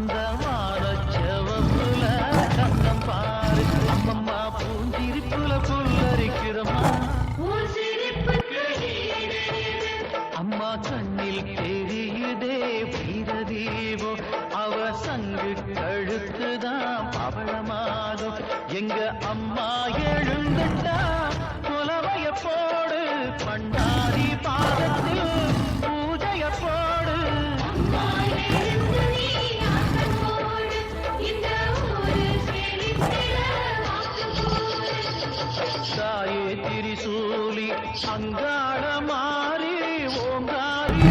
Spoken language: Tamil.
அந்த வாரச்சவப்புல கண்ணம் பாரு அம்மம்மா பூஞ்சிரிப்புல புல்லரிக்கிறம்மா அம்மா கண்ணில் தெரியுதே வீரதீவோ அவ சங்கு கழுத்துதான் பவளமாகும் எங்க அம்மா எழுந்துட்டா புலவைய போடு பண்ணாரி பாதத்தில் பூஜைய போடு தாயே திரிசூலி அங்காள மாறி ஓங்காரி